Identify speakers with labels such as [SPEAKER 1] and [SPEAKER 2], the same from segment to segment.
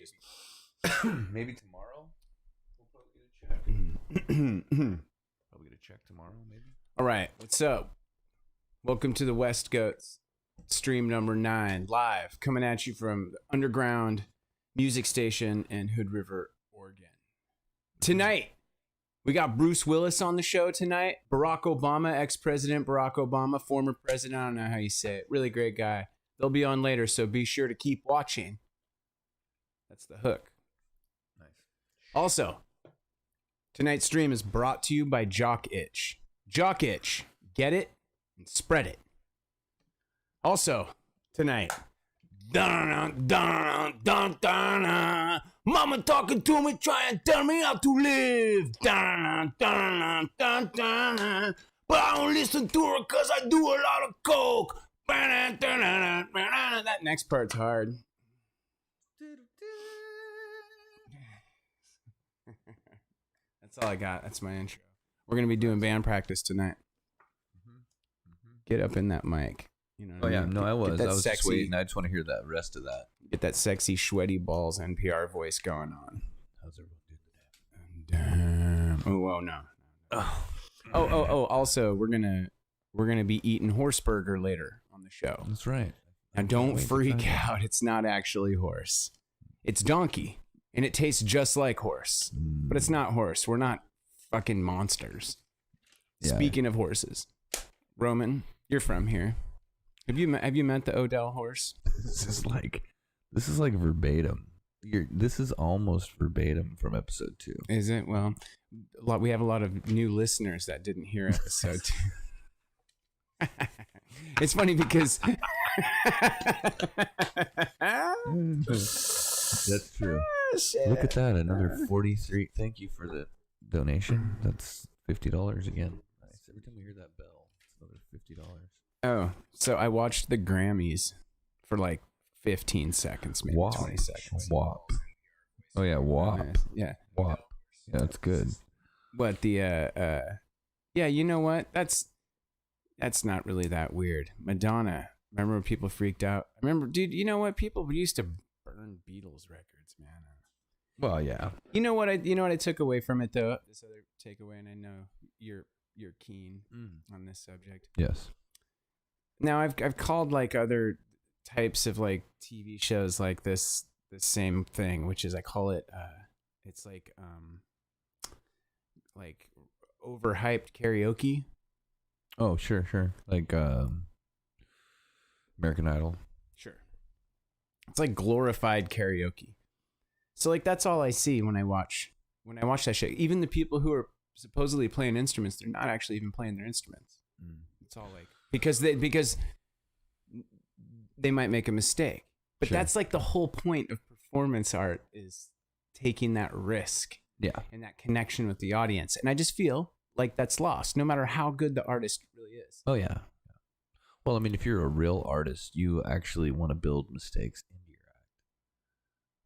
[SPEAKER 1] just maybe tomorrow. We'll probably get a check. Probably get a check tomorrow, maybe.
[SPEAKER 2] All right, what's up? Welcome to the West Goats stream number 9, live, coming at you from the underground music station in Hood River, Oregon. Tonight, we got Bruce Willis on the show tonight. Barack Obama, ex-president Barack Obama, former president, I don't know how you say it. Really great guy. They'll be on later, so be sure to keep watching. That's the hook.
[SPEAKER 1] Nice.
[SPEAKER 2] Also, tonight's stream is brought to you by Jock Itch. Jock Itch. Get it and spread it. Also, tonight. Dun, dun, dun, dun, Mama talking to me, trying to tell me how to live. Dun, dun, dun, dun, but I don't listen to her because I do a lot of coke. That next part's hard. That's all I got. That's my intro. We're going to be doing band practice tonight. Get up in that mic. You know.
[SPEAKER 1] Oh yeah,
[SPEAKER 2] I mean?
[SPEAKER 1] no, I was
[SPEAKER 2] sexy,
[SPEAKER 1] just waiting. I just want to hear that rest of that.
[SPEAKER 2] Get that sexy, sweaty balls NPR voice going on.
[SPEAKER 1] How's everyone doing today?
[SPEAKER 2] Damn. Oh, no. Oh. Also, we're gonna be eating horse burger later on the show.
[SPEAKER 1] That's right.
[SPEAKER 2] Now, don't freak out. It's not actually horse. It's donkey, and it tastes just like horse, but it's not horse. We're not fucking monsters.
[SPEAKER 1] Yeah.
[SPEAKER 2] Speaking of horses, Roman, you're from here. Have you met the Odell horse?
[SPEAKER 1] This is like verbatim. This is almost verbatim from episode 2.
[SPEAKER 2] Is it? Well, we have a lot of new listeners that didn't hear episode 2. It's funny because
[SPEAKER 1] that's true. Look at that, another 43. Thank you for the donation. That's $50 again. Nice. Every time we hear that bell, it's another $50.
[SPEAKER 2] Oh, so I watched the Grammys for like 15 seconds, maybe
[SPEAKER 1] WAP.
[SPEAKER 2] 20 seconds.
[SPEAKER 1] WAP. Oh yeah, WAP.
[SPEAKER 2] Yeah.
[SPEAKER 1] WAP. Yeah, that's good.
[SPEAKER 2] But the yeah, you know what? That's not really that weird. Madonna. Remember when people freaked out? I remember, dude, you know what? People used to burn Beatles records, man.
[SPEAKER 1] Well, yeah.
[SPEAKER 2] You know what I took away from it though? This other takeaway, and I know you're keen on this subject.
[SPEAKER 1] Yes.
[SPEAKER 2] Now I've called like other types of like TV shows like this the same thing, which is I call it it's like overhyped karaoke.
[SPEAKER 1] Oh, sure. Like American Idol.
[SPEAKER 2] Sure. It's like glorified karaoke. So like that's all I see when I watch that shit. Even the people who are supposedly playing instruments, they're not actually even playing their instruments. It's all like because they might make a mistake. But
[SPEAKER 1] Sure.
[SPEAKER 2] that's like the whole point of performance art is taking that risk.
[SPEAKER 1] Yeah.
[SPEAKER 2] And that connection with the audience. And I just feel like that's lost, no matter how good the artist really is.
[SPEAKER 1] Oh, yeah. Well, I mean, if you're a real artist, you actually want to build mistakes into your act.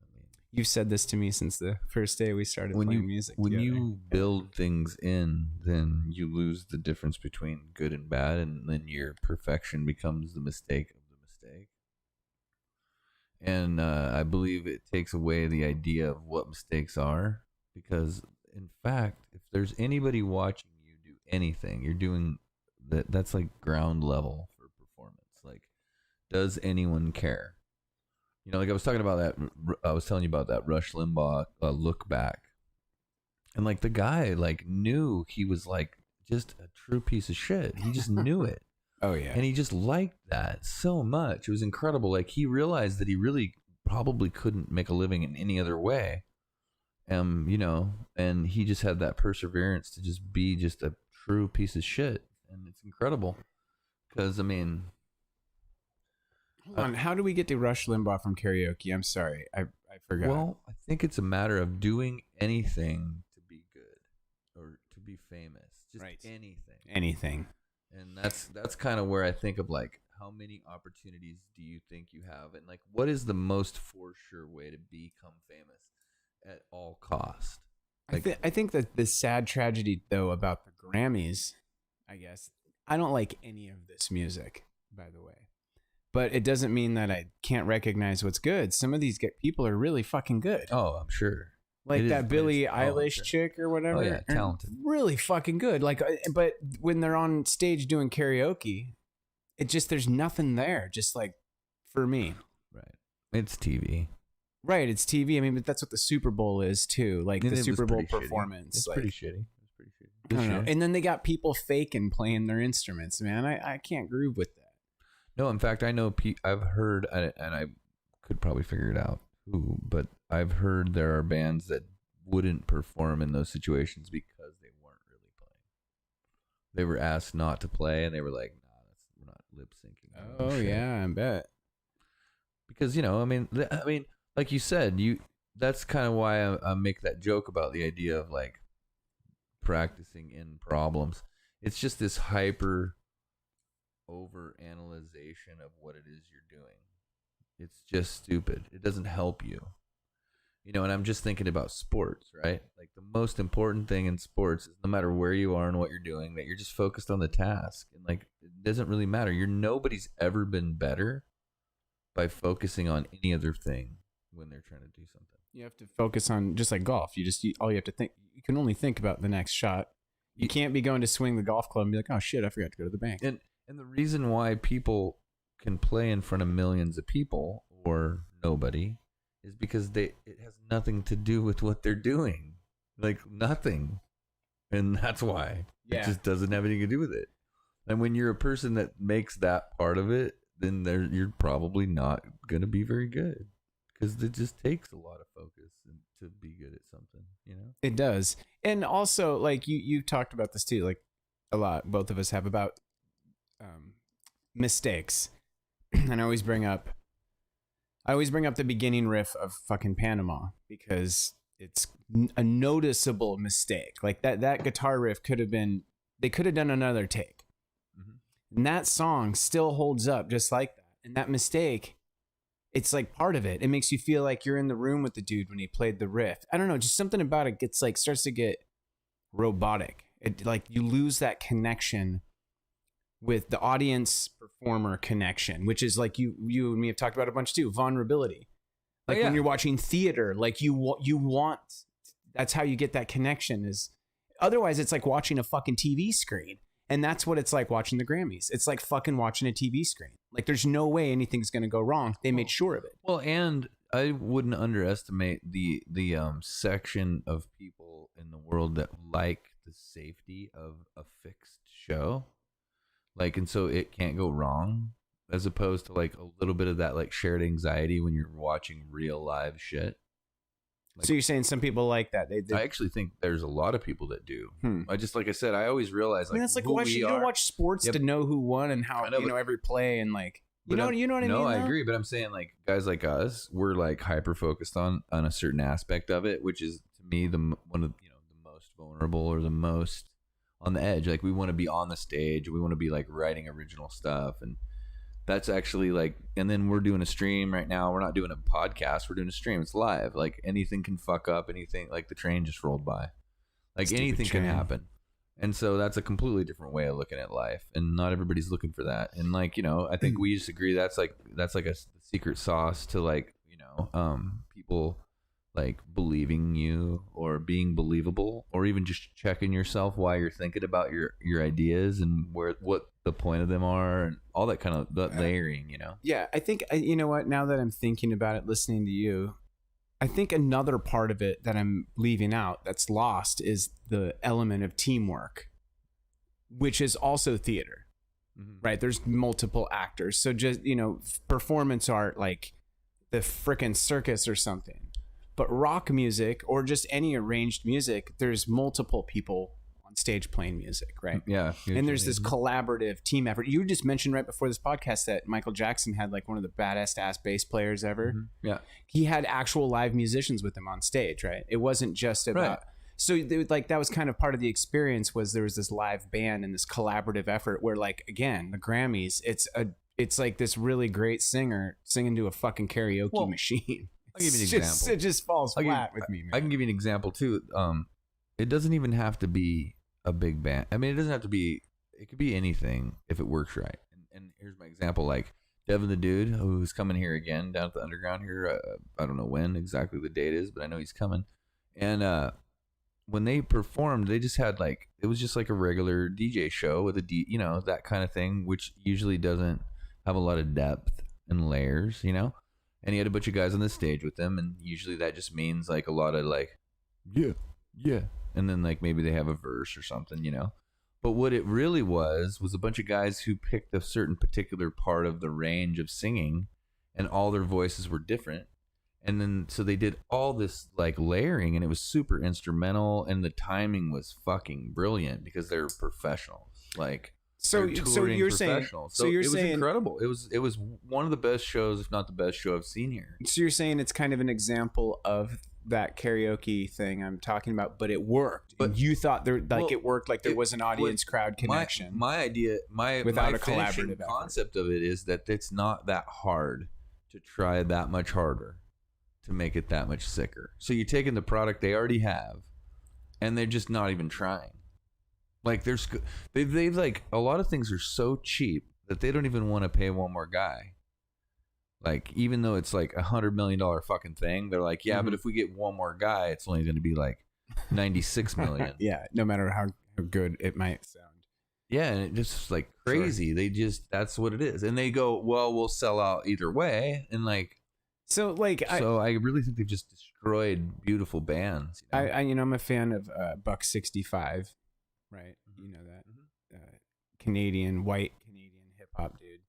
[SPEAKER 1] I mean,
[SPEAKER 2] You've said this to me since the first day we started playing music
[SPEAKER 1] when
[SPEAKER 2] together.
[SPEAKER 1] you build things in, then you lose the difference between good and bad, and then your perfection becomes the mistake of the mistake. And I believe it takes away the idea of what mistakes are, because in fact, if there's anybody watching you do anything, you're doing that. That's like ground level for performance. Like, does anyone care? You know, like I was talking about that. I was telling you about that Rush Limbaugh look back, and like the guy like knew he was like just a true piece of shit. He just knew it.
[SPEAKER 2] Oh yeah.
[SPEAKER 1] And he just liked that so much. It was incredible. Like he realized that he really probably couldn't make a living in any other way. You know, and he just had that perseverance to just be just a true piece of shit. And it's incredible. Because, I mean...
[SPEAKER 2] Hold on. How do we get to Rush Limbaugh from karaoke? I'm sorry. I forgot.
[SPEAKER 1] Well, I think it's a matter of doing anything to be good. Or to be famous. Just
[SPEAKER 2] Right.
[SPEAKER 1] Anything. And that's kind of where I think of like, how many opportunities do you think you have? And like, what is the most for sure way to become famous at all cost? Like,
[SPEAKER 2] I think that the sad tragedy, though, about the Grammys, I guess, I don't like any of this music, by the way. but it doesn't mean that I can't recognize what's good. Some of these people are really fucking good.
[SPEAKER 1] Oh, I'm sure.
[SPEAKER 2] Like that Billie Eilish chick or whatever.
[SPEAKER 1] Oh yeah, talented.
[SPEAKER 2] Really fucking good. Like, but when they're on stage doing karaoke, it just, there's nothing there. Just like for me.
[SPEAKER 1] Right. It's TV.
[SPEAKER 2] Right. It's TV. I mean, but that's what the Super Bowl is too. Like the Super Bowl performance.
[SPEAKER 1] It's
[SPEAKER 2] like,
[SPEAKER 1] pretty shitty. It's pretty shitty.
[SPEAKER 2] I don't know. And then they got people faking playing their instruments, man. I can't groove with that.
[SPEAKER 1] No, in fact, I know I've heard, and I could probably figure it out who, but I've heard there are bands that wouldn't perform in those situations because they weren't really playing. They were asked not to play, and they were like, "Nah, we're not lip syncing."
[SPEAKER 2] Oh yeah, I bet.
[SPEAKER 1] Because I mean, like you said, that's kind of why I make that joke about the idea of like practicing in problems. It's just this hyper over analyzation of what it is you're doing. It's just stupid. It doesn't help you. And I'm just thinking about sports, right? Like the most important thing in sports is no matter where you are and what you're doing, that you're just focused on the task. And like it doesn't really matter. Nobody's ever been better by focusing on any other thing when they're trying to do something.
[SPEAKER 2] You have to focus on, just like golf. All you have to think, you can only think about the next shot. You can't be going to swing the golf club and be like, oh shit, I forgot to go to the bank.
[SPEAKER 1] And the reason why people can play in front of millions of people or nobody is because it has nothing to do with what they're doing. Like nothing. And that's why. It just doesn't have anything to do with it. And when you're a person that makes that part of it, then you're probably not going to be very good. Because it just takes a lot of focus to be good at something, It
[SPEAKER 2] does. And also, like, you talked about this too, like, a lot. Both of us have about mistakes. And I always bring up the beginning riff of fucking Panama because it's a noticeable mistake. Like, that guitar riff they could have done another take. Mm-hmm. And that song still holds up just like that. And that mistake, it's like part of it. It makes you feel like you're in the room with the dude when he played the riff. I don't know, just something about it starts to get robotic. It, like, you lose that connection with the audience performer connection, which is like you and me have talked about a bunch too, vulnerability. Like when you're watching theater, like you want, that's how you get that connection. Is otherwise it's like watching a fucking TV screen. And that's what it's like watching the Grammys. It's like fucking watching a TV screen. Like there's no way anything's going to go wrong. They made sure of it.
[SPEAKER 1] Well, and I wouldn't underestimate the section of people in the world that like the safety of a fixed show. Like, and so it can't go wrong, as opposed to like a little bit of that like shared anxiety when you're watching real live shit. Like,
[SPEAKER 2] so you're saying some people like that?
[SPEAKER 1] I actually think there's a lot of people that do. Like I said, I always realize like,
[SPEAKER 2] I mean, that's like you don't watch sports to know who won and how every play and like you know what I mean?
[SPEAKER 1] No, I agree, but I'm saying like guys like us, we're like hyper focused on a certain aspect of it, which is to me one of the most vulnerable or the most on the edge. Like we want to be on the stage, we want to be like writing original stuff, and that's actually like, and then we're doing a stream right now. We're not doing a podcast. We're doing a stream. It's live. Like anything can fuck up. Anything, like the train just rolled by. Like
[SPEAKER 2] Stupid
[SPEAKER 1] anything
[SPEAKER 2] train.
[SPEAKER 1] can happen. And so that's a completely different way of looking at life. And not everybody's looking for that. And like, I think we just agree that's like a secret sauce to like, people like believing you or being believable, or even just checking yourself while you're thinking about your ideas and what the point of them are and all that kind of layering,
[SPEAKER 2] Yeah, I think, you know what, now that I'm thinking about it, listening to you, I think another part of it that I'm leaving out that's lost is the element of teamwork, which is also theater, right? There's multiple actors. So just, performance art, like the frickin' circus or something. But rock music or just any arranged music, there's multiple people on stage playing music, right?
[SPEAKER 1] Yeah.
[SPEAKER 2] And there's this collaborative team effort. You just mentioned right before this podcast that Michael Jackson had like one of the baddest ass bass players ever.
[SPEAKER 1] Mm-hmm. Yeah.
[SPEAKER 2] He had actual live musicians with him on stage, right? It wasn't just about... Right. So like that was kind of part of the experience, was there was this live band and this collaborative effort where, like, again, the Grammys, it's like this really great singer singing to a fucking karaoke machine.
[SPEAKER 1] I'll give you an example.
[SPEAKER 2] It just falls flat with me, man.
[SPEAKER 1] I can give you an example too. It doesn't even have to be a big band. I mean, it doesn't have to be. It could be anything if it works right. And here's my example: like Devin the dude who's coming here again down at the underground here. I don't know when exactly the date is, but I know he's coming. And when they performed, they just had like it was just like a regular DJ show with that kind of thing, which usually doesn't have a lot of depth and layers, And he had a bunch of guys on the stage with him, and usually that just means like a lot of like, yeah, yeah, and then like maybe they have a verse or something. But what it really was a bunch of guys who picked a certain particular part of the range of singing, and all their voices were different. And then so they did all this like layering, and it was super instrumental, and the timing was fucking brilliant because they're professionals. Like
[SPEAKER 2] so you're saying it was
[SPEAKER 1] incredible. It was one of the best shows, if not the best show I've seen here.
[SPEAKER 2] So you're saying it's kind of an example of that karaoke thing I'm talking about, but it worked. But you thought it worked, like there was an audience crowd connection.
[SPEAKER 1] My idea,
[SPEAKER 2] without
[SPEAKER 1] my
[SPEAKER 2] a collaborative
[SPEAKER 1] concept of it is that it's not that hard to try that much harder to make it that much sicker. So you're taking the product they already have, and they're just not even trying. Like they've like a lot of things are so cheap that they don't even want to pay one more guy. Like, even though it's like $100 million fucking thing, they're like, yeah, but if we get one more guy, it's only going to be like 96 million.
[SPEAKER 2] Yeah, no matter how good it might sound.
[SPEAKER 1] Yeah, and it just like crazy. Sure. That's what it is. And they go, well, we'll sell out either way. And like,
[SPEAKER 2] so I
[SPEAKER 1] really think they've just destroyed beautiful bands.
[SPEAKER 2] I'm a fan of Buck 65, right? You know that white Canadian hip hop dude.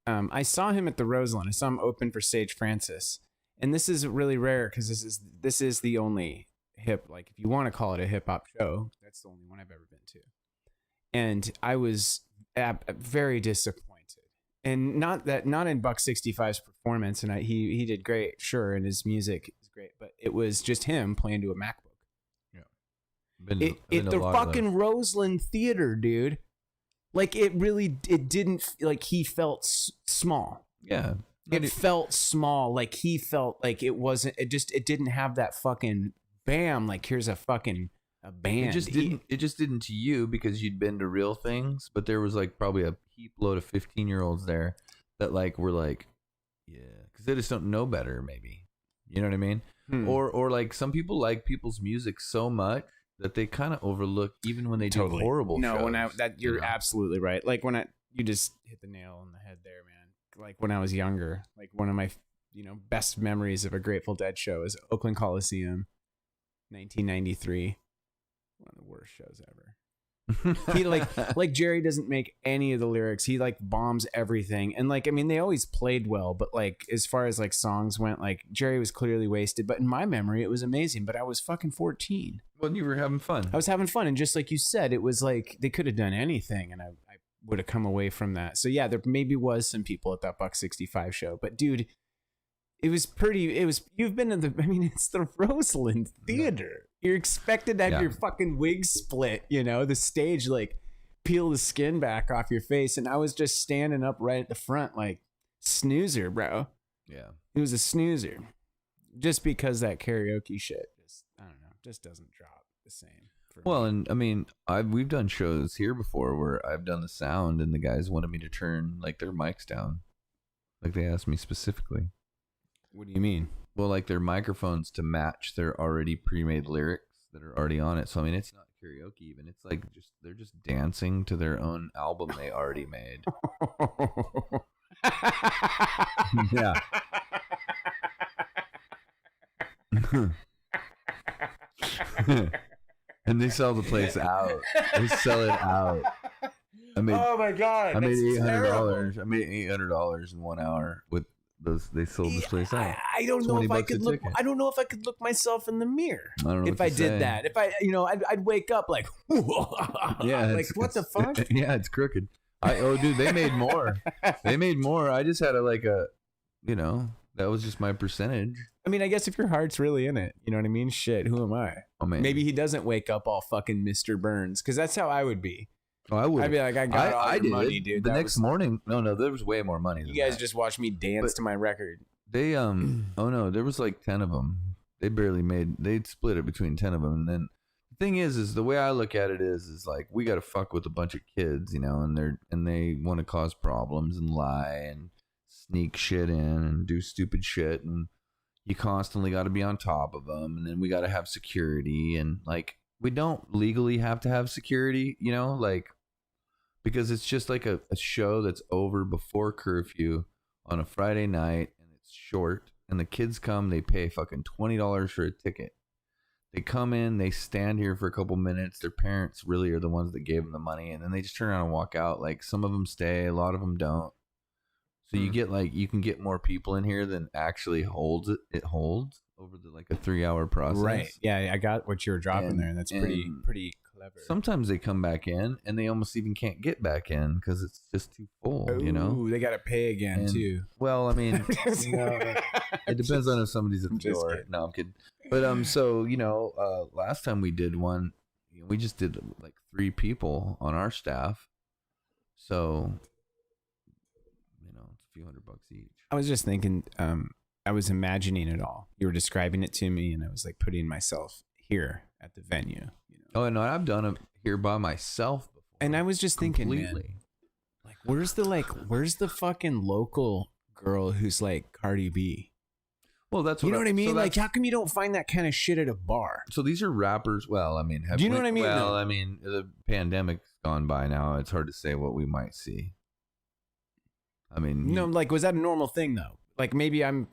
[SPEAKER 2] I saw him at the Roseland. I saw him open for Sage Francis, and this is really rare because this is the only if you want to call it a hip hop show, that's the only one I've ever been to, and I was very disappointed, and not in Buck 65's performance, and he did great, sure, and his music is great, but it was just him playing to a MacBook. Yeah, at the fucking Roseland Theater, dude. Like it didn't like he felt small.
[SPEAKER 1] Yeah.
[SPEAKER 2] It felt small. Like he felt like it wasn't, it didn't have that fucking bam. Like here's a band.
[SPEAKER 1] It just didn't to you because you'd been to real things, but there was like probably a heap load of 15-year-olds there that like were like, yeah, because they just don't know better maybe. You know what I mean? Or like some people like people's music so much that they kind of overlook even when they do horrible shows.
[SPEAKER 2] You're absolutely right. Like you just hit the nail on the head there, man. Like when I was younger, like one of my best memories of a Grateful Dead show is Oakland Coliseum, 1993. One of the worst shows ever. He like Jerry doesn't make any of the lyrics. He like bombs everything. And like, I mean, they always played well, but like as far as like songs went, like Jerry was clearly wasted. But in my memory, it was amazing. But I was fucking 14.
[SPEAKER 1] Well, you were having fun.
[SPEAKER 2] I was having fun. And just like you said, it was like they could have done anything. And I would have come away from that. So yeah, there maybe was some people at that Buck 65 show. But dude, you've been in it's the Roseland Theater. You're expected to have your fucking wig split, the stage, like peel the skin back off your face. And I was just standing up right at the front, like snoozer, bro.
[SPEAKER 1] Yeah.
[SPEAKER 2] It was a snoozer just because that karaoke shit just doesn't drop the same.
[SPEAKER 1] Well, and I mean, we've done shows here before where I've done the sound and the guys wanted me to turn like their mics down. Like they asked me specifically.
[SPEAKER 2] What do you mean?
[SPEAKER 1] Well, like their microphones to match their already pre-made lyrics that are already on it. So I mean, it's not karaoke even. It's like they're just dancing to their own album they already made. Yeah. And they sell the place out. They sell it out.
[SPEAKER 2] Oh my god!
[SPEAKER 1] I made $800. I made $800 in 1 hour with those. They sold this place out.
[SPEAKER 2] I don't know if I could look. I don't know if I could look myself in the mirror.
[SPEAKER 1] I don't know
[SPEAKER 2] if I did that. If I, I'd wake up like,
[SPEAKER 1] yeah,
[SPEAKER 2] like what the fuck?
[SPEAKER 1] Yeah, it's crooked. Dude, they made more. They made more. I just had that was just my percentage.
[SPEAKER 2] I mean, I guess if your heart's really in it, you know what I mean? Shit, who am I?
[SPEAKER 1] Oh, man.
[SPEAKER 2] Maybe he doesn't wake up all fucking Mr. Burns, because that's how I would be.
[SPEAKER 1] Oh, I would.
[SPEAKER 2] I'd be like, I got all the money, dude.
[SPEAKER 1] The next morning, no, there was way more money than
[SPEAKER 2] you guys just watched me dance to my record.
[SPEAKER 1] They, oh no, there was like 10 of them. They'd split it between 10 of them. And then the thing is the way I look at it is like, we got to fuck with a bunch of kids, and they want to cause problems and lie. And sneak shit in and do stupid shit, and you constantly got to be on top of them, and then we got to have security, and like we don't legally have to have security, you know, like because it's just like a show that's over before curfew on a Friday night, and it's short, and the kids come, they pay fucking $20 for a ticket. They come in, they stand here for a couple minutes. Their parents really are the ones that gave them the money, and then they just turn around and walk out. Like some of them stay, a lot of them don't. So you get like you can get more people in here than actually holds it. It holds over the like a 3-hour process.
[SPEAKER 2] Right. Yeah, I got what you were dropping there, and that's pretty clever.
[SPEAKER 1] Sometimes they come back in, and they almost even can't get back in because it's just too full.
[SPEAKER 2] Ooh,
[SPEAKER 1] you know,
[SPEAKER 2] they got to pay again too.
[SPEAKER 1] Well, I mean, it depends on if somebody's at the door.
[SPEAKER 2] Kidding.
[SPEAKER 1] No, I'm kidding. But so last time we did one, we just did like 3 people on our staff. So it's a few $100 each.
[SPEAKER 2] I was just thinking, I was imagining it all. You were describing it to me, and I was like putting myself here at the venue.
[SPEAKER 1] Oh no, I've done it here by myself before.
[SPEAKER 2] And I was just thinking, man, like, where's the fucking local girl who's like Cardi B?
[SPEAKER 1] Well, that's
[SPEAKER 2] what you know what I mean.
[SPEAKER 1] So
[SPEAKER 2] like, how come you don't find that kind of shit at a bar?
[SPEAKER 1] So these are rappers. Well, I mean,
[SPEAKER 2] do you know what I mean?
[SPEAKER 1] Well, I mean, the pandemic's gone by now. It's hard to say what we might see. I mean,
[SPEAKER 2] no, like, was that a normal thing though? Like, maybe I'm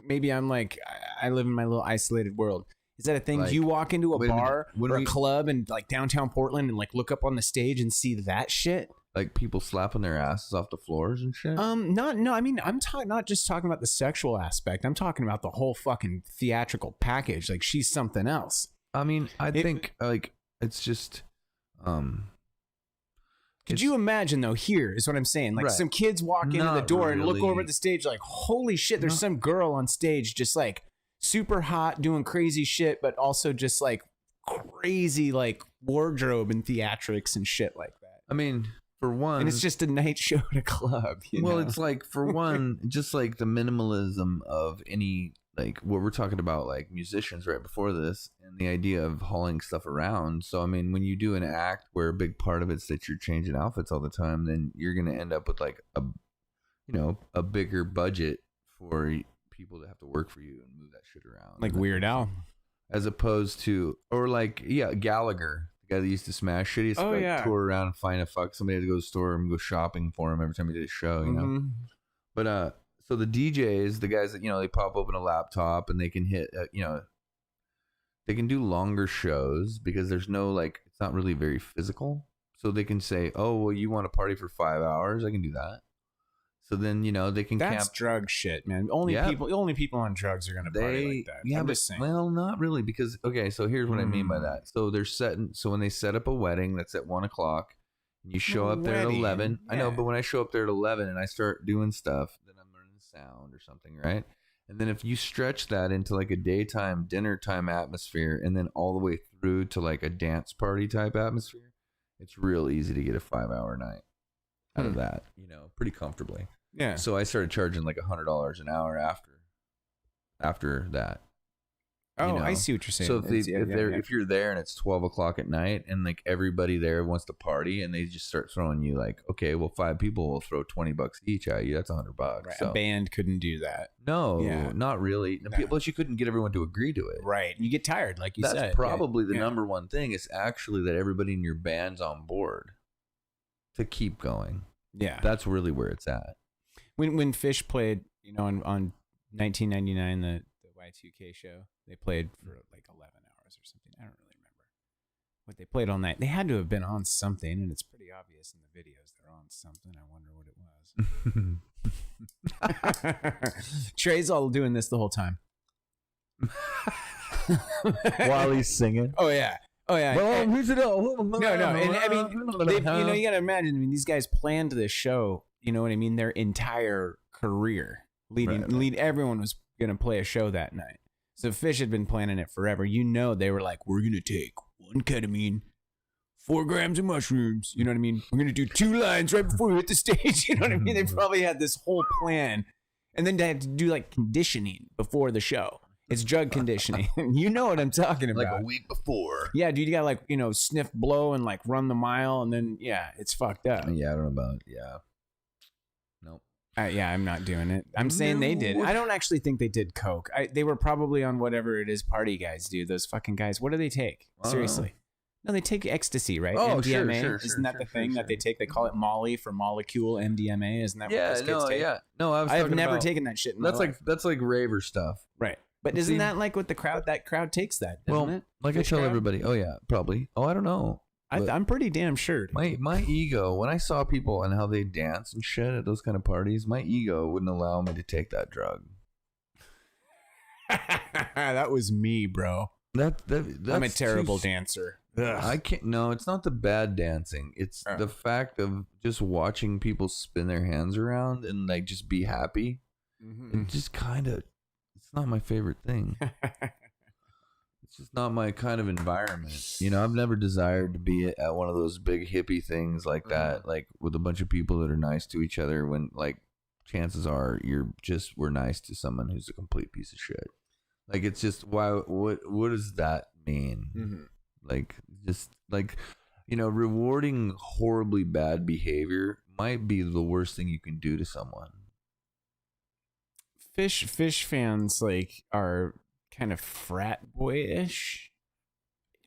[SPEAKER 2] like, I live in my little isolated world. Is that a thing? Like, you walk into a bar or a club and like downtown Portland and like look up on the stage and see that shit?
[SPEAKER 1] Like people slapping their asses off the floors and shit?
[SPEAKER 2] I mean, I'm not just talking about the sexual aspect. I'm talking about the whole fucking theatrical package. Like, she's something else.
[SPEAKER 1] I mean, I think like it's just
[SPEAKER 2] could you imagine though? Here is what I'm saying. Like some kids walk into the door and look over at the stage like, holy shit, there's some girl on stage just like super hot doing crazy shit, but also just like crazy like wardrobe and theatrics and shit like that.
[SPEAKER 1] I mean, for one,
[SPEAKER 2] and it's just a night show at a club.
[SPEAKER 1] Well, it's like for one, just like the minimalism of any like what we're talking about, like musicians right before this, and the idea of hauling stuff around. So I mean, when you do an act where a big part of it's that you're changing outfits all the time, then you're gonna end up with like a bigger budget for people to have to work for you and move that shit around,
[SPEAKER 2] like Weird Al,
[SPEAKER 1] as opposed to Gallagher, the guy that used to smash shit. He used to tour around and find somebody to go to the store and go shopping for him every time he did a show, you know. But so the DJs, the guys that they pop open a laptop and they can hit they can do longer shows because there's no like it's not really very physical. So they can say, oh well, you want to party for 5 hours? I can do that. So then they can.
[SPEAKER 2] That's drug shit, man. Only people on drugs are gonna party like that.
[SPEAKER 1] Yeah,
[SPEAKER 2] I'm just saying.
[SPEAKER 1] Well, not really, because so here's what I mean by that. So they're setting. So when they set up a wedding that's at 1 o'clock, and you show up there at 11. Yeah. I know, but when I show up there at 11 and I start doing stuff, then I'm learning sound or something, right? And then if you stretch that into like a daytime dinner time atmosphere, and then all the way through to like a dance party type atmosphere, it's real easy to get a 5-hour night out of that, pretty comfortably.
[SPEAKER 2] Yeah.
[SPEAKER 1] So I started charging like $100 an hour after that.
[SPEAKER 2] Oh, I see what you're saying.
[SPEAKER 1] So if you're there and it's 12 o'clock at night and like everybody there wants to party and they just start throwing you like, okay, well 5 people will throw $20 each at you. That's $100.
[SPEAKER 2] Right.
[SPEAKER 1] So.
[SPEAKER 2] A band couldn't do that.
[SPEAKER 1] No, not really. No. Plus you couldn't get everyone to agree to it.
[SPEAKER 2] Right. You get tired, like you said.
[SPEAKER 1] That's probably the number one thing is actually that everybody in your band's on board to keep going.
[SPEAKER 2] Yeah.
[SPEAKER 1] That's really where it's at.
[SPEAKER 2] When Fish played, on 1999, the Y2K show, they played for like 11 hours or something. I don't really remember what they played all night. They had to have been on something, and it's pretty obvious in the videos they're on something. I wonder what it was. Trey's all doing this the whole time.
[SPEAKER 1] While he's singing.
[SPEAKER 2] Oh, yeah.
[SPEAKER 1] Well,
[SPEAKER 2] no. And I mean, you got to imagine, these guys planned this show, you know what I mean? Their entire career everyone was going to play a show that night. So Fish had been planning it forever. They were like, we're going to take 1 ketamine, 4 grams of mushrooms. You know what I mean? We're going to do 2 lines right before we hit the stage. You know what I mean? They probably had this whole plan. And then they had to do like conditioning before the show. It's drug conditioning. You know what I'm talking about.
[SPEAKER 1] Like a week before.
[SPEAKER 2] Yeah, dude, you got like, sniff, blow, and like run the mile. And then, it's fucked up.
[SPEAKER 1] Yeah, I don't know about, yeah. Nope.
[SPEAKER 2] Yeah, I'm not doing it. I'm saying they did.
[SPEAKER 1] No.
[SPEAKER 2] I don't actually think they did coke. They were probably on whatever it is party guys do. Those fucking guys. What do they take?
[SPEAKER 1] I don't know.
[SPEAKER 2] Seriously. No, they take ecstasy, right?
[SPEAKER 1] Oh, sure,
[SPEAKER 2] MDMA.
[SPEAKER 1] sure,
[SPEAKER 2] Isn't that the thing that they take? They call it Molly for molecule. MDMA. Isn't that what those kids take?
[SPEAKER 1] No,
[SPEAKER 2] I've never taken that shit in my life.
[SPEAKER 1] That's like raver stuff.
[SPEAKER 2] Right. But isn't that like what the crowd? That crowd takes that, doesn't it?
[SPEAKER 1] Like
[SPEAKER 2] Fish
[SPEAKER 1] I tell
[SPEAKER 2] crowd?
[SPEAKER 1] everybody. Oh yeah, probably. Oh, I don't know.
[SPEAKER 2] I'm pretty damn sure.
[SPEAKER 1] My ego, when I saw people and how they dance and shit at those kind of parties, my ego wouldn't allow me to take that drug.
[SPEAKER 2] That was me, bro.
[SPEAKER 1] That's
[SPEAKER 2] I'm a terrible dancer. Ugh.
[SPEAKER 1] I can't. No, it's not the bad dancing. It's the fact of just watching people spin their hands around and like just be happy.
[SPEAKER 2] Mm-hmm.
[SPEAKER 1] It just kind of. It's not my favorite thing. It's just not my kind of environment. You know, I've never desired to be at one of those big hippie things like that, like with a bunch of people that are nice to each other when, like, chances are we're nice to someone who's a complete piece of shit. Like, it's just, what does that mean?
[SPEAKER 2] Mm-hmm.
[SPEAKER 1] Like, just, like, you know, rewarding horribly bad behavior might be the worst thing you can do to someone.
[SPEAKER 2] Fish fans, like, are kind of frat boyish.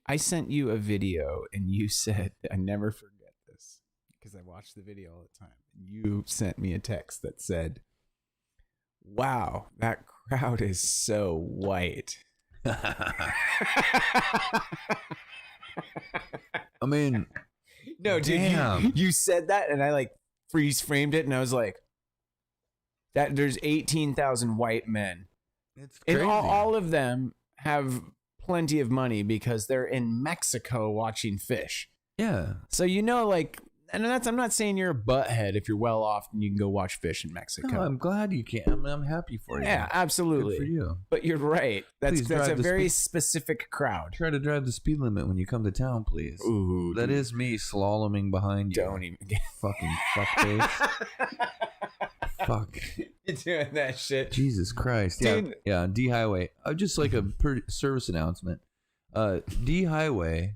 [SPEAKER 2] I sent you a video and you said, I never forget this because I watch the video all the time. You sent me a text that said, wow, that crowd is so white.
[SPEAKER 1] I mean,
[SPEAKER 2] no, dude, you said that and I like freeze framed it and I was like, that there's 18,000 white men.
[SPEAKER 1] It's crazy.
[SPEAKER 2] And all of them have plenty of money because they're in Mexico watching fish.
[SPEAKER 1] Yeah.
[SPEAKER 2] So, you know, like, and I'm not saying you're a butthead if you're well off and you can go watch fish in Mexico.
[SPEAKER 1] No, I'm glad you can. I'm happy for you.
[SPEAKER 2] Yeah, absolutely.
[SPEAKER 1] Good for you.
[SPEAKER 2] But you're right. That's a very specific crowd.
[SPEAKER 1] Try to drive the speed limit when you come to town, please.
[SPEAKER 2] Ooh,
[SPEAKER 1] that is me slaloming behind you.
[SPEAKER 2] Don't even get
[SPEAKER 1] fucking fuckface. Fuck.
[SPEAKER 2] You're doing that shit.
[SPEAKER 1] Jesus Christ.
[SPEAKER 2] Dude.
[SPEAKER 1] Yeah, D Highway. Just like a service announcement. D Highway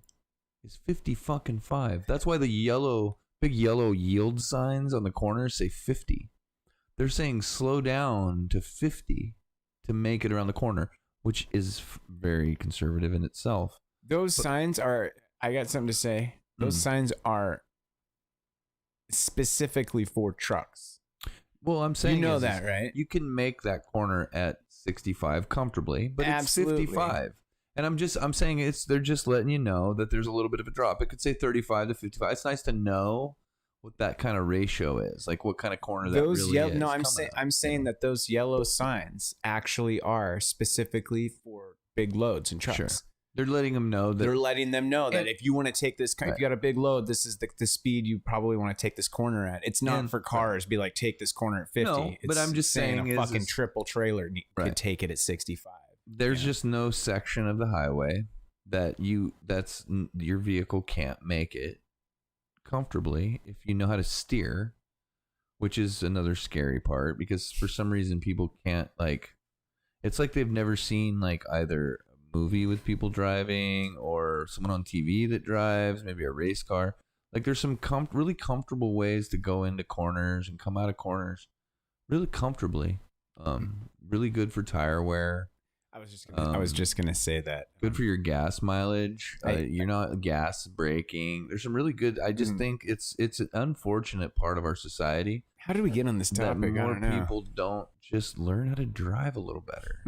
[SPEAKER 1] is 50 fucking 5. That's why the big yellow yield signs on the corners say 50. They're saying slow down to 50 to make it around the corner, which is very conservative in itself.
[SPEAKER 2] Those signs are, I got something to say. Those signs are specifically for trucks.
[SPEAKER 1] Well, I'm saying,
[SPEAKER 2] you know that, right?
[SPEAKER 1] You can make that corner at 65 comfortably, but
[SPEAKER 2] Absolutely.
[SPEAKER 1] It's 55. And I'm saying they're just letting you know that there's a little bit of a drop. It could say 35 to 55. It's nice to know what that kind of ratio is, like what kind of corner that really is.
[SPEAKER 2] No, I'm saying that those yellow signs actually are specifically for big loads and trucks.
[SPEAKER 1] Sure. They're letting them know that
[SPEAKER 2] if you want to take this, if you got a big load, this is the speed you probably want to take this corner at. It's not for cars. Be like, take this corner at 50.
[SPEAKER 1] No, but I'm just saying
[SPEAKER 2] a fucking triple trailer could take it at 65.
[SPEAKER 1] There's just no section of the highway that your vehicle can't make it comfortably if you know how to steer, which is another scary part because for some reason people can't, like, it's like they've never seen like either movie with people driving or someone on TV that drives, maybe a race car. Like there's some really comfortable ways to go into corners and come out of corners really comfortably. Really good for tire wear.
[SPEAKER 2] I was just gonna say that.
[SPEAKER 1] Good for your gas mileage. You're not gas braking. There's some really good. I just think it's an unfortunate part of our society.
[SPEAKER 2] How did we get on this topic?
[SPEAKER 1] That
[SPEAKER 2] I don't know.
[SPEAKER 1] people don't just learn how to drive a little better.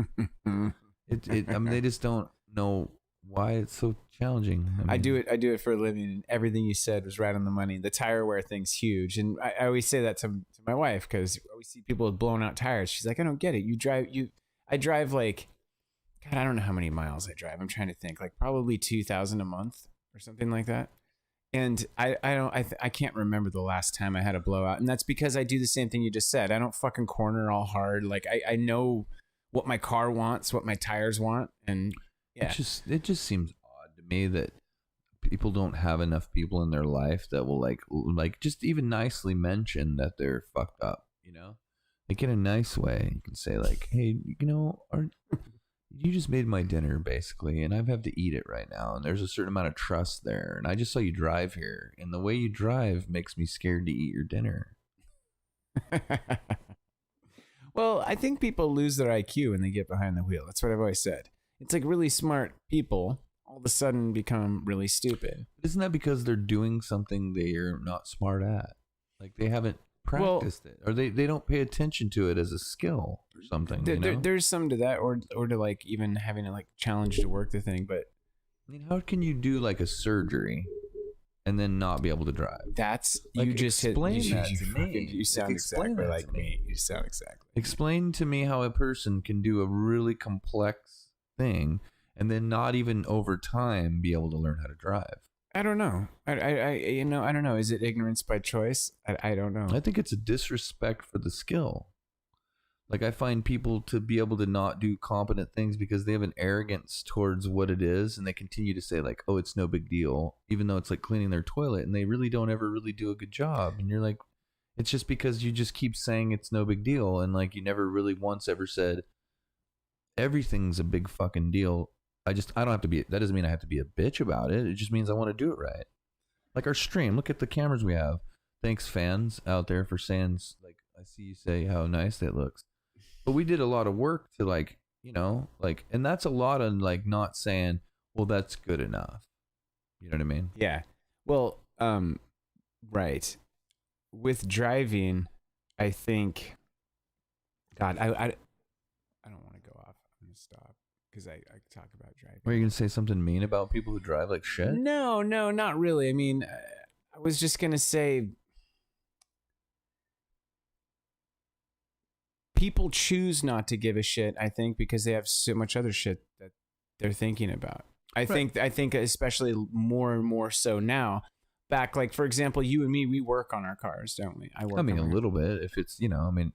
[SPEAKER 1] I mean, they just don't know why it's so challenging. I do
[SPEAKER 2] it for a living. And everything you said was right on the money. The tire wear thing's huge, and I always say that to my wife because we see people with blown out tires. She's like, I don't get it. I drive like, God, I don't know how many miles I drive. I'm trying to think, like probably 2,000 a month or something like that. And I can't remember the last time I had a blowout, and that's because I do the same thing you just said. I don't fucking corner all hard. Like I know what my car wants, what my tires want, and yeah.
[SPEAKER 1] It just seems odd to me that people don't have enough people in their life that will like just even nicely mention that they're fucked up, you know? Like in a nice way. You can say like, hey, you know, you just made my dinner basically, and I have to eat it right now, and there's a certain amount of trust there, and I just saw you drive here, and the way you drive makes me scared to eat your dinner.
[SPEAKER 2] Well, I think people lose their IQ when they get behind the wheel. That's what I've always said. It's like really smart people all of a sudden become really stupid.
[SPEAKER 1] Isn't that because they're doing something they are not smart at? Like they haven't practiced it, or they don't pay attention to it as a skill or something.
[SPEAKER 2] There's some to that, or to like even having to like challenge to work the thing. But
[SPEAKER 1] I mean, how can you do like a surgery and then not be able to drive?
[SPEAKER 2] That's
[SPEAKER 1] like,
[SPEAKER 2] you just
[SPEAKER 1] explain
[SPEAKER 2] hit,
[SPEAKER 1] that to me.
[SPEAKER 2] You sound exactly like me. You sound exactly.
[SPEAKER 1] Explain to me how a person can do a really complex thing and then not even over time be able to learn how to drive.
[SPEAKER 2] I don't know. I don't know. Is it ignorance by choice? I don't know.
[SPEAKER 1] I think it's a disrespect for the skill. Like I find people to be able to not do competent things because they have an arrogance towards what it is, and they continue to say like, "Oh, it's no big deal," even though it's like cleaning their toilet, and they really don't ever really do a good job. And you're like, it's just because you just keep saying it's no big deal, and like you never really once ever said everything's a big fucking deal. I don't have to be. That doesn't mean I have to be a bitch about it. It just means I want to do it right. Like our stream. Look at the cameras we have. Thanks, fans out there, for saying like I see you say how nice that looks. But we did a lot of work to like, and that's a lot of like not saying, well, that's good enough. You know what I mean?
[SPEAKER 2] Yeah. Well, right. With driving, I think, God, I don't want to go off. I'm going to stop because I talk about driving.
[SPEAKER 1] Are you going to say something mean about people who drive like shit?
[SPEAKER 2] No, not really. I mean, I was just going to say, people choose not to give a shit, I think, because they have so much other shit that they're thinking about. I think especially more and more so now. Back, like, for example, you and me, we work on our cars, don't we?
[SPEAKER 1] I mean, a little bit, if it's,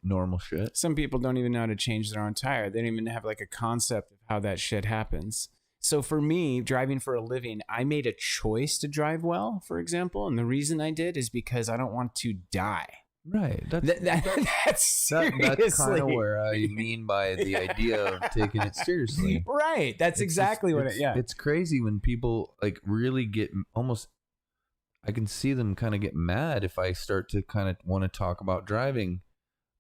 [SPEAKER 1] normal shit.
[SPEAKER 2] Some people don't even know how to change their own tire. They don't even have like a concept of how that shit happens. So for me, driving for a living, I made a choice to drive well, for example. And the reason I did is because I don't want to die.
[SPEAKER 1] Right.
[SPEAKER 2] That's
[SPEAKER 1] kind of where I mean by the idea of taking it seriously.
[SPEAKER 2] Right. That's exactly what it, yeah.
[SPEAKER 1] It's crazy when people like really get almost, I can see them kind of get mad if I start to kind of want to talk about driving.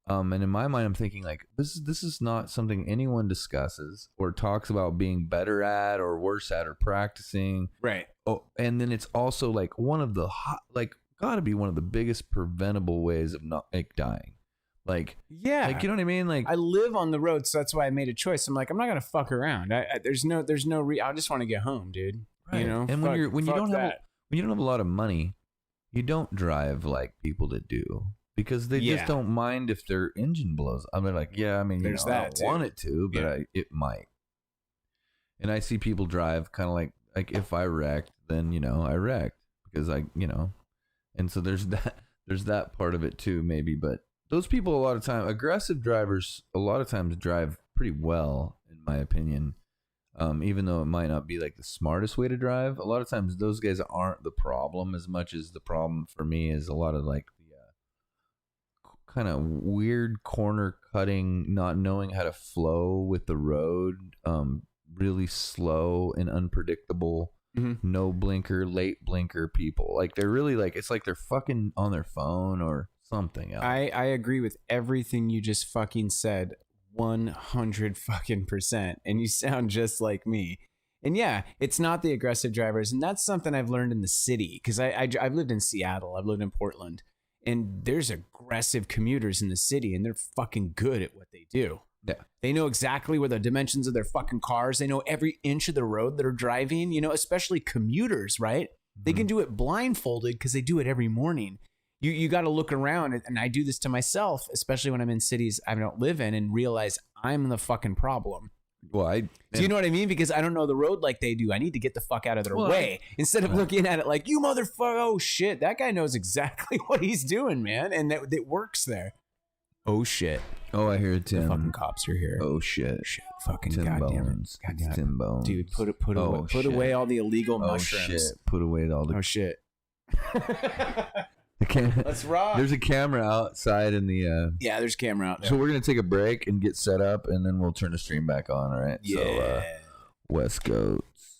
[SPEAKER 1] And in my mind, I'm thinking like, this is not something anyone discusses or talks about being better at or worse at or practicing.
[SPEAKER 2] Right.
[SPEAKER 1] Oh, and then it's also like one of the got to be one of the biggest preventable ways of not dying. Like,
[SPEAKER 2] yeah,
[SPEAKER 1] like, you know what I mean? Like,
[SPEAKER 2] I live on the road, so that's why I made a choice. I'm like, I'm not gonna fuck around. There's no I just want to get home, dude.
[SPEAKER 1] Right.
[SPEAKER 2] You know,
[SPEAKER 1] and when you don't have a lot of money, you don't drive like people that do, because they just don't mind if their engine blows. I mean, like, yeah, I mean, I don't want it to, but it might. And I see people drive kind of like if I wrecked, then I wrecked because and so there's that part of it too, maybe. But those people, a lot of time, aggressive drivers, a lot of times drive pretty well, in my opinion. Even though it might not be like the smartest way to drive, a lot of times those guys aren't the problem as much as the problem for me is a lot of like the kind of weird corner cutting, not knowing how to flow with the road, really slow and unpredictable. Mm-hmm. No blinker, late blinker people. Like they're really like, it's like they're fucking on their phone or something else.
[SPEAKER 2] I agree with everything you just fucking said 100 fucking %. And you sound just like me. And yeah, it's not the aggressive drivers. And that's something I've learned in the city. Because I've lived in Seattle. I've lived in Portland. And there's aggressive commuters in the city. And they're fucking good at what they do.
[SPEAKER 1] Yeah.
[SPEAKER 2] They know exactly where the dimensions of their fucking cars. They know every inch of the road they're driving, especially commuters, right? Mm-hmm. They can do it blindfolded because they do it every morning. You got to look around, and I do this to myself, especially when I'm in cities I don't live in, and realize I'm the fucking problem.
[SPEAKER 1] Well,
[SPEAKER 2] do you know what I mean? Because I don't know the road like they do. I need to get the fuck out of their way instead of looking at it like, you motherfucker, oh shit, that guy knows exactly what he's doing, man, and that works there. Oh shit.
[SPEAKER 1] Oh, I hear it, Tim.
[SPEAKER 2] The fucking cops are here.
[SPEAKER 1] Oh shit.
[SPEAKER 2] Fucking
[SPEAKER 1] Tim
[SPEAKER 2] goddamn
[SPEAKER 1] Bones.
[SPEAKER 2] it.
[SPEAKER 1] It's Tim Bones.
[SPEAKER 2] Dude, put away all the illegal mushrooms.
[SPEAKER 1] Oh shit. Put away all the.
[SPEAKER 2] Oh shit. Let's rock.
[SPEAKER 1] There's a camera outside in the.
[SPEAKER 2] Yeah, there's a camera out there.
[SPEAKER 1] So we're gonna take a break and get set up, and then we'll turn the stream back on. All right.
[SPEAKER 2] Yeah.
[SPEAKER 1] So, West Goat.